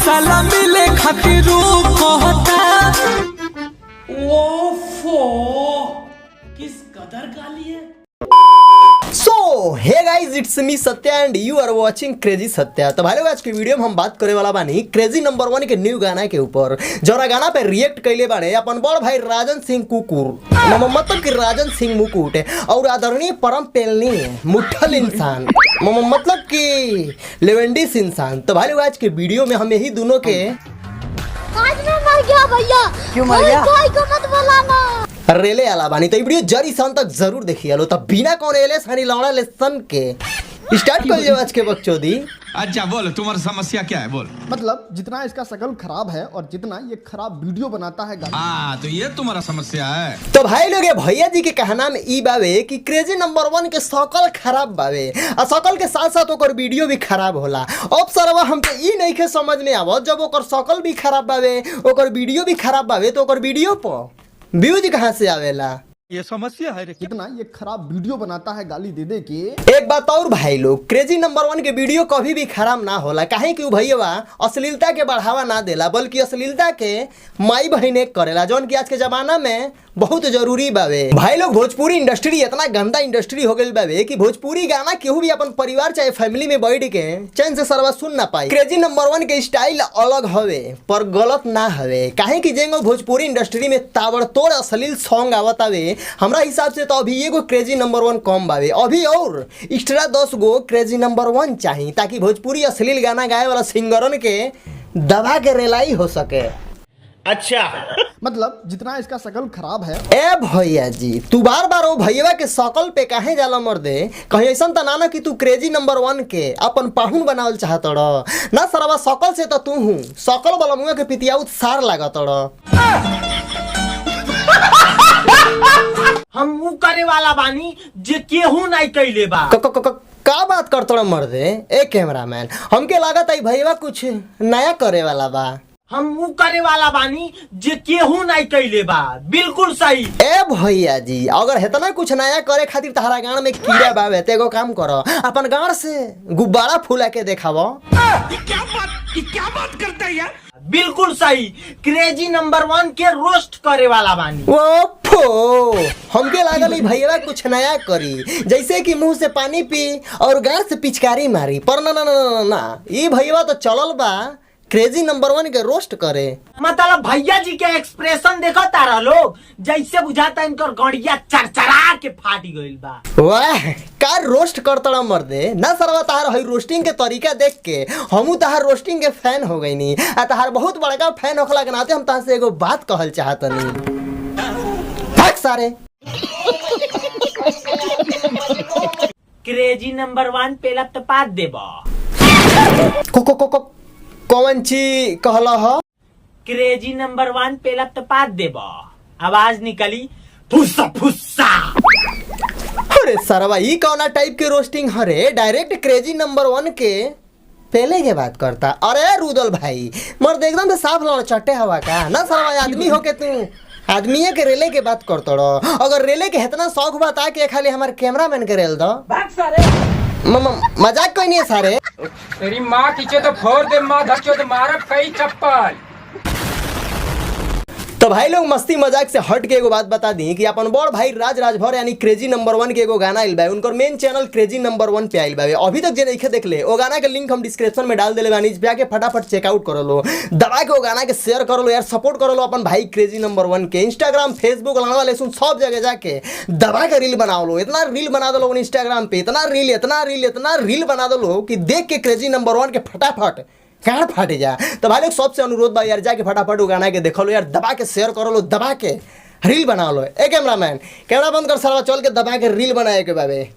साला मिले खातिर कहता। ओफो किस कदर गाली है। So hey guys, it's me Satya and you are watching crazy Satya. तो भाई लोग, आज के वीडियो में हम बात करे वाला बानी क्रेजी नंबर 1 के न्यू गाना के ऊपर, जौना गाना पे रिएक्ट कैले बाने अपन बड़ भाई राजन सिंह कुकुर, मतलब कि राजन सिंह मुकुट और आदरणीय परम पेलनी मुठल इंसान, मतलब कि लेवेंडिस इंसान। तो भाई लोग, आज के वीडियो में हम यही दोनों के आज मैं मर गया भैया। क्यों मर गया? कोई को मत बुलाना। रेले आला बानी तो वीडियो जरी सन तक जरूर देखिए लो। तब बिना कौन एले सानी लौड़ा ले सन के स्टार्ट कर लियो आज के बकचोदी। अच्छा बोल, तुम्हारी समस्या क्या है बोल। मतलब जितना इसका शकल खराब है और जितना ये खराब वीडियो बनाता है तो ये तुम्हारा समस्या है। तो भाई लोग, ये भैया जी के कहना में ई बावे कि क्रेजी नंबर 1 के शकल खराब बावे और शकल के साथ साथ ओकर वीडियो भी खराब होला। अब सरवा हमके ई नहीं के समझ में आवत, जब ओकर शकल भी खराब बावे ओकर वीडियो भी खराब बावे तो ओकर वीडियो पर व्यूज कहाँ से आवेला? ये समस्या है। कितना ये खराब वीडियो बनाता है गाली दे दे के। एक बात और भाई लोग, क्रेजी नंबर 1 के वीडियो कभी भी खराब ना होला। काहे कि भैया अश्लीलता के बढ़ावा ना देला, बल्कि अश्लीलता के माई बहने करेला, जौन की आज के जमाना में बहुत जरूरी बावे। भाई लोग, भोजपुरी इंडस्ट्री इतना गंदा इंडस्ट्री हो गई बावे कि भोजपुरी गाना केहू भी अपन परिवार चाहे फैमिली में बैठ के चैन से सरवा सुन ना पाई। क्रेजी नंबर 1 के स्टाइल अलग हवे पर गलत ना हवे। काहे कि जेंगो भोजपुरी इंडस्ट्री में ताबड़तोड़ अश्लील सॉन्ग आवत आवे, हमरा हिसाब से तो अभी एगो क्रेजी नंबर 1 कम बावे। अभी और एक्स्ट्रा 10 गो क्रेजी नंबर 1 चाहिए, ताकि भोजपुरी अश्लील गाना गाए वाला सिंगरन के दबा के रेलाई हो सके। अच्छा मतलब जितना इसका शकल खराब है। ए भैया जी, तू बार बार वो भैया के शकल पे काहे जाला मर्दे? कहीं ऐसा तो ना कि तू क्रेजी नंबर 1 के अपन पाहुन बनावल चाहत ना सरवा। शकल से तो तू हूँ शकल वाला मुँह के पितियाउत सार लागत। हम मुंह करे वाला बानी जे केहू नहीं कैले बा। का बात करतड़ मर्दे? ए कैमरामैन, हमके लागत है भैया कुछ नया करे वाला बा। हम मुंह करे वाला बानी जे केहू नहीं कैले बा। बिल्कुल सही। ए भैया जी, अगर हेतना कुछ नया करे खातिर तहरा गांव में कीड़ा बावे तो एगो काम करो, अपन गांव से गुब्बारा फूला के देखावो। क्या बात करता है यार? बिल्कुल सही। क्रेजी नंबर 1 के रोस्ट करे वाला बानी। ओफो, हमके लागल ई भैया कुछ नया करी, जैसे कि मुंह से पानी पी और गांव से पिचकारी मारी। पर ना ना ना ना ना, ई भैया तो चलल बा क्रेजी नंबर 1 के रोस्ट करे। मतलब भैया जी के एक्सप्रेशन देखो तारा लोग, जैसे बुझाता इनकर गड़िया चरचरा के फाट गइल बा। वाह, का रोस्ट करतड़ा मर्दे ना सरवा। तहार हई रोस्टिंग के तरीका देख के हमू तहार रोस्टिंग के फैन हो गईनी। आ तहार बहुत बड़का फैन होखला के नाते हम तहां से एगो बात कहल चाहतनी। भाग सारे। क्रेजी नंबर 1 पेला तो पात देबा। कौन ची कहला ह? क्रेजी नंबर 1 पेला तो पात देबा। आवाज निकली फुस्सा फुस्सा। अरे सरवा, ई कौना टाइप के रोस्टिंग हरे? डायरेक्ट क्रेजी नंबर 1 के पहले के बात करता। अरे रुदल भाई, मर्द एकदम से साफ लड़ चट्टे हवा का ना सरवा। आदमी हो के तू आदमी के रेले के बात करतो। अगर रेले के इतना शौक बता के खाली हमारे कैमरामैन के रेल दो। मजाक कोई नहीं है सारे। तेरी माँ पीछे तो फोड़ दे, माँ धक्के तो मारब कई चप्पल। तो भाई लोग, मस्ती मजाक से हट के एगो बात बता दी कि अपन बड़ भाई राजभर यानी क्रेजी नंबर 1 के एगो गाना आइल बा। उनकर मेन चैनल क्रेजी नंबर 1 पे आइल बा। अभी तक जे नहीं देख ले, ओ गाना के लिंक हम डिस्क्रिप्शन में डाल देले बानी, जाके फटाफट चेकआउट कर लो, दबा के ओ गाना के शेयर कर लो यार, सपोर्ट कर लो अपन भाई क्रेजी नंबर 1 के। इंस्टाग्राम, फेसबुक, लावा लेसुन सब जगह जाके दबा के रील बनाओ लो। इतना रील बना दो इंस्टाग्राम पे, इतना रील बना दो कि देख के क्रेजी नंबर 1 के फटाफट कहाँ फाटे जा। तो भाई लोग, सबसे अनुरोध बा यार, जाके फटाफट वो गाना के देखो लो यार, दबा के शेयर करो लो, दबा के रील बना लो। ए कैमरामैन, कैमरा बंद कर सारा, चल के दबा के रील बनाए के बाबे।